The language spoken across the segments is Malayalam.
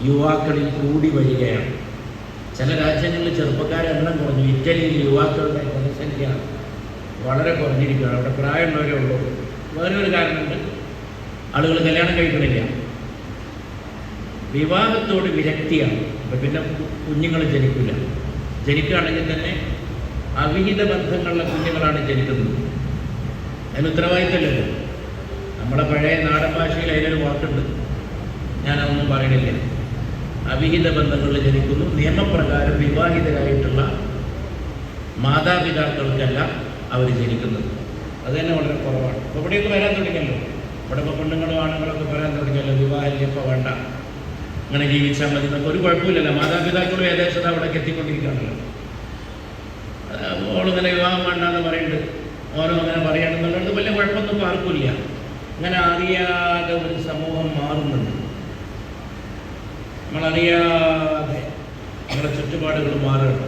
യുവാക്കളിൽ കൂടി വരികയാണ്. ചില രാജ്യങ്ങളിൽ ചെറുപ്പക്കാരെ എണ്ണം കുറഞ്ഞു. ഇറ്റലിയിൽ യുവാക്കളുടെ ജനസംഖ്യ വളരെ കുറഞ്ഞിരിക്കുകയാണ്. അവിടെ പ്രായമുള്ളവരേ ഉള്ളൂ. വേറൊരു കാരണമുണ്ട്, ആളുകൾ കല്യാണം കഴിക്കണില്ല, വിവാഹത്തോട് വിരക്തിയാണ്. അപ്പം പിന്നെ കുഞ്ഞുങ്ങൾ ജനിക്കില്ല. ജനിക്കുകയാണെങ്കിൽ തന്നെ അവിഹിത ബന്ധങ്ങളുള്ള കുഞ്ഞുങ്ങളാണ് ജനിക്കുന്നത്. അതിന് ഉത്തരവാദിത്തമല്ലല്ലോ. നമ്മുടെ പഴയ നാടൻ ഭാഷയിൽ അതിനൊരു വാക്കുണ്ട്, ഞാനതൊന്നും പറയണില്ല. അവിഹിത ബന്ധങ്ങളിൽ ജനിക്കുന്നു. നിയമപ്രകാരം വിവാഹിതരായിട്ടുള്ള മാതാപിതാക്കൾക്കല്ല അവർ ജനിക്കുന്നത്. അത് തന്നെ വളരെ കുറവാണ്. അപ്പോൾ ഇവിടെയൊക്കെ വരാൻ തുടങ്ങിയല്ലോ. ഇവിടെ ഇപ്പോൾ പെണ്ണുങ്ങളും ആണുങ്ങളൊക്കെ വരാൻ തുടങ്ങിയല്ലോ. വിവാഹമില്ല, ഇപ്പോൾ വേണ്ട, അങ്ങനെ ജീവിച്ചാൽ മതി എന്നൊക്കെ. ഒരു കുഴപ്പമില്ലല്ലോ. മാതാപിതാക്കളും ഏകദേശം അവിടേക്ക് എത്തിക്കൊണ്ടിരിക്കുകയാണല്ലോ. ഓളിങ്ങനെ വിവാഹം വേണ്ടെന്ന് പറയുന്നുണ്ട്, ഓരോ അങ്ങനെ പറയണമെന്നുള്ളത് വലിയ കുഴപ്പമൊന്നും ഇപ്പോൾ ആർക്കുമില്ല. അങ്ങനെ അറിയാതെ ഒരു സമൂഹം മാറുന്നുണ്ട്. നമ്മളറിയാതെ നമ്മുടെ ചുറ്റുപാടുകൾ മാറുകയാണ്.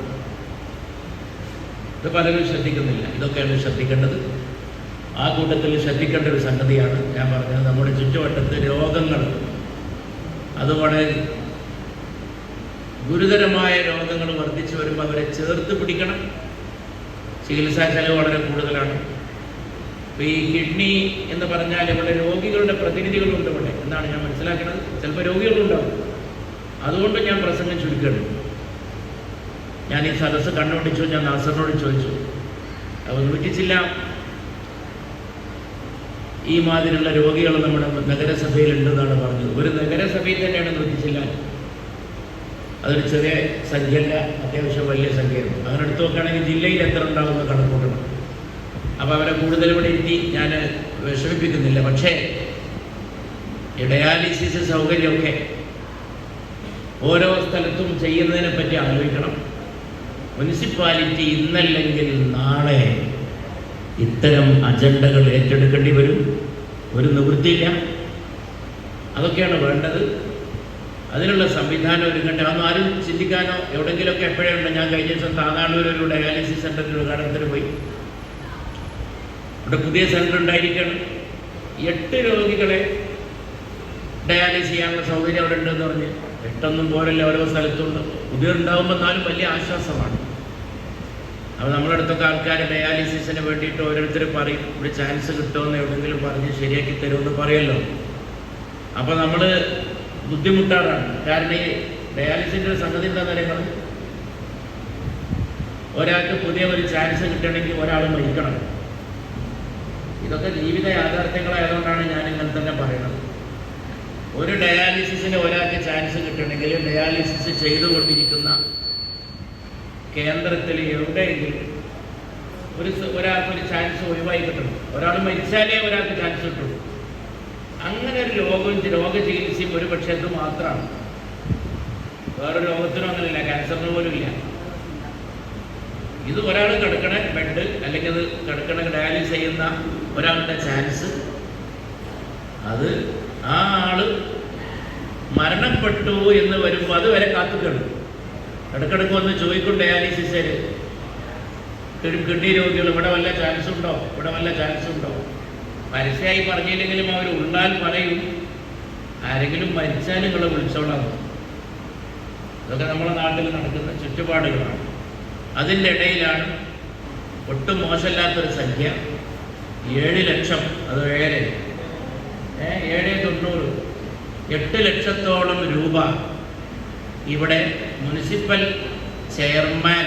ഇത് പലരും ശ്രദ്ധിക്കുന്നില്ല. ഇതൊക്കെയാണ് ശ്രദ്ധിക്കേണ്ടത്. ആ കൂട്ടത്തിൽ ശ്രദ്ധിക്കേണ്ട ഒരു സംഗതിയാണ് ഞാൻ പറഞ്ഞത്. നമ്മുടെ ചുറ്റുവട്ടത്ത് രോഗങ്ങൾ, അത് വളരെ ഗുരുതരമായ രോഗങ്ങൾ വർദ്ധിച്ചു വരുമ്പോൾ അവരെ ചേർത്ത് പിടിക്കണം. ചികിത്സാ ചെലവ് വളരെ കൂടുതലാണ്. ഇപ്പോൾ ഈ കിഡ്നി എന്ന് പറഞ്ഞാൽ ഇവിടെ രോഗികളുടെ പ്രതിനിധികളുണ്ട് ഇവിടെ എന്നാണ് ഞാൻ മനസ്സിലാക്കുന്നത്. ചിലപ്പോൾ രോഗികളുണ്ടാവും. അതുകൊണ്ട് ഞാൻ പ്രസംഗം ചുരുക്കണം. ഞാൻ ഈ സദസ്സ് കണ്ടുപിടിച്ചു. ഞാൻ നാസറിനോട് ചോദിച്ചു, അവർ നിർത്തിച്ചില്ല. ഈ മാതിരിയുള്ള രോഗികൾ നമ്മുടെ നഗരസഭയിലുണ്ടെന്നാണ് പറഞ്ഞത്. ഒരു നഗരസഭയിൽ തന്നെയാണ് നിർത്തിച്ചില്ല. അതൊരു ചെറിയ സംഖ്യയല്ല, അത്യാവശ്യം വലിയ സംഖ്യയാണ്. അങ്ങനെ എടുത്തു നോക്കുകയാണെങ്കിൽ ജില്ലയിൽ എത്ര ഉണ്ടാവുമെന്ന് കണക്കൂട്ടണം. അപ്പോൾ അവരെ കൂടുതൽ ഇവിടെ ഇരുത്തി ഞാൻ വിഷമിപ്പിക്കുന്നില്ല. പക്ഷേ ഈ ഡയാലിസിസ് സൗകര്യമൊക്കെ ഓരോ സ്ഥലത്തും ചെയ്യുന്നതിനെ പറ്റി ആലോചിക്കണം. മുനിസിപ്പാലിറ്റി ഇന്നല്ലെങ്കിൽ നാളെ ഇത്തരം അജണ്ടകൾ ഏറ്റെടുക്കേണ്ടി വരും. ഒരു നിവൃത്തിയില്ല. അതൊക്കെയാണ് വേണ്ടത്. അതിനുള്ള സംവിധാനം ഒരുങ്ങട്ടെ. അതൊന്നും ആരും ചിന്തിക്കാനോ എവിടെയെങ്കിലുമൊക്കെ എപ്പോഴേ ഉണ്ട്. ഞാൻ കഴിഞ്ഞ ദിവസം താനാളൂർ ഒരു ഡയാലിസിസ് സെൻ്ററിൻ്റെ ഉദ്ഘാടനത്തിന് പോയി. ഇവിടെ പുതിയ സെൻ്റർ ഉണ്ടായിരിക്കണം. 8 രോഗികളെ ഡയാലിസ് ചെയ്യാനുള്ള സൗകര്യം അവിടെ ഉണ്ടെന്ന് പറഞ്ഞ്. 8 പോരല്ല, ഓരോ സ്ഥലത്തുണ്ട്. പുതിയതുണ്ടാകുമ്പോൾ എന്നാലും വലിയ ആശ്വാസമാണ്. അപ്പോൾ നമ്മുടെ അടുത്തൊക്കെ ആൾക്കാർ ഡയാലിസിസിന് വേണ്ടിയിട്ട് ഓരോരുത്തർ പറയും, ഇവിടെ ചാൻസ് കിട്ടുമെന്ന് എവിടെയെങ്കിലും പറഞ്ഞ് ശരിയാക്കി തരുമെന്ന് പറയുമല്ലോ. അപ്പോൾ നമ്മൾ ബുദ്ധിമുട്ടാറാണ്. കാരണം ഈ ഡയാലിസിൻ്റെ സംഗതി എന്താ പറയുന്നത്, ഒരാൾക്ക് പുതിയ ഒരു ചാൻസ് കിട്ടണമെങ്കിൽ ഒരാൾ മരിക്കണം. ഇതൊക്കെ ജീവിത യാഥാർത്ഥ്യങ്ങളായതുകൊണ്ടാണ് ഞാൻ ഇങ്ങനെ തന്നെ പറയുന്നത്. ഒരു ഡയാലിസിസിന് ഒരാൾക്ക് ചാൻസ് കിട്ടണമെങ്കിൽ ഡയാലിസിസ് ചെയ്തുകൊണ്ടിരിക്കുന്ന കേന്ദ്രത്തിൽ എവിടെയെങ്കിലും ഒരാൾക്കൊരു ചാൻസ് ഒഴിവായി കിട്ടണം. ഒരാൾ മരിച്ചാലേ ഒരാൾക്ക് ചാൻസ് കിട്ടുള്ളൂ. അങ്ങനെ ഒരു രോഗചികിത്സയും ഒരു പക്ഷേ അത് മാത്രമാണ്. വേറെ രോഗത്തിനും അങ്ങനെയില്ല, ക്യാൻസറിന് പോലും ഇല്ല. ഇത് ഒരാൾ കിടക്കണ ബെഡ്, അല്ലെങ്കിൽ അത് കിടക്കണ ഡയാലിസ് ചെയ്യുന്ന ഒരാളുടെ ചാൻസ്, അത് ആ ആള് മരണപ്പെട്ടു എന്ന് വരുമ്പോൾ അതുവരെ കാത്തുക്കണം. ഇടക്കിടക്ക് വന്ന് ചോദിക്കും ഡയാലിസിസിൽ, കിഡ്നി രോഗികൾ ഇവിടെ വല്ല ചാൻസ് ഉണ്ടോ, ഇവിടെ വല്ല ചാൻസ് ഉണ്ടോ. പരസ്യമായി പറഞ്ഞില്ലെങ്കിലും അവർ ഉള്ളാൽ പറയും, ആരെങ്കിലും മരിച്ചാൽ നിങ്ങളെ വിളിച്ചോളാം. ഇതൊക്കെ നമ്മുടെ നാട്ടിൽ നടക്കുന്ന ചുറ്റുപാടുകളാണ്. അതിൻ്റെ ഇടയിലാണ് ഒട്ടും മോശമില്ലാത്തൊരു സംഖ്യ 7 ലക്ഷം, അത് 790, 8 ലക്ഷത്തോളം രൂപ ഇവിടെ മുനിസിപ്പൽ ചെയർമാൻ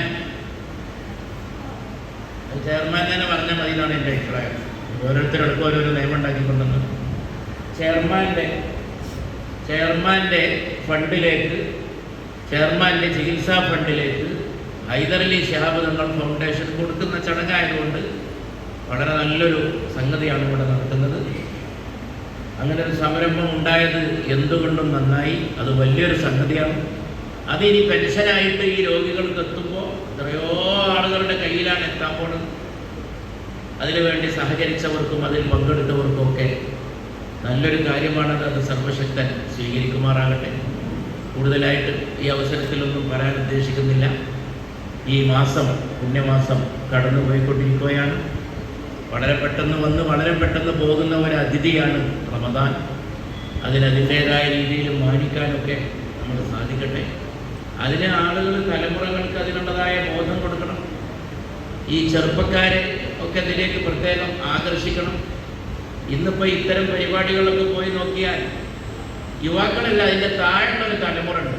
തന്നെ പറഞ്ഞാൽ മതി എന്നാണ് എൻ്റെ അഭിപ്രായം. ഓരോരുത്തർക്കും ഓരോരോ നിയമം ഉണ്ടാക്കിക്കൊണ്ടെന്ന് ചെയർമാൻ്റെ ഫണ്ടിലേക്ക്, ചെയർമാൻ്റെ ചികിത്സാ ഫണ്ടിലേക്ക് ഹൈദരലി ശിഹാബ് തങ്ങൾ ഫൗണ്ടേഷൻ കൊടുക്കുന്ന ചടങ്ങായതുകൊണ്ട് വളരെ നല്ലൊരു സംഗതിയാണ് ഇവിടെ നടക്കുന്നത്. അങ്ങനെ ഒരു സംരംഭം ഉണ്ടായത് എന്തുകൊണ്ടും നന്നായി. അത് വലിയൊരു സംഗതിയാണ്. അതിനി പെൻഷനായിട്ട് ഈ രോഗികൾക്ക് എത്തുമ്പോൾ എത്രയോ ആളുകളുടെ കയ്യിലാണ് എത്താൻ പോണത്. അതിനുവേണ്ടി സഹകരിച്ചവർക്കും അതിൽ പങ്കെടുത്തവർക്കും ഒക്കെ നല്ലൊരു കാര്യമാണത്. അത് സർവശക്തൻ സ്വീകരിക്കുമാറാകട്ടെ. കൂടുതലായിട്ട് ഈ അവസരത്തിലൊന്നും പറയാൻ ഉദ്ദേശിക്കുന്നില്ല. ഈ മാസം, പുണ്യമാസം കടന്നു പോയിക്കൊണ്ടിരിക്കുകയാണ്. വളരെ പെട്ടെന്ന് വന്ന് വളരെ പെട്ടെന്ന് പോകുന്ന ഒരു അതിഥിയാണ് റമദാൻ. അതിനതിൻ്റേതായ രീതിയിൽ മാനിക്കാനൊക്കെ നമ്മൾ സാധിക്കട്ടെ. അതിന് ആളുകൾ, തലമുറകൾക്ക് അതിനുള്ളതായ ബോധം കൊടുക്കണം. ഈ ചെറുപ്പക്കാരെ ഒക്കെ അതിലേക്ക് പ്രത്യേകം ആകർഷിക്കണം. ഇന്നിപ്പോൾ ഇത്തരം പരിപാടികളൊക്കെ പോയി നോക്കിയാൽ യുവാക്കളല്ല, അതിൻ്റെ താഴെയുള്ളൊരു തലമുറ ഉണ്ട്.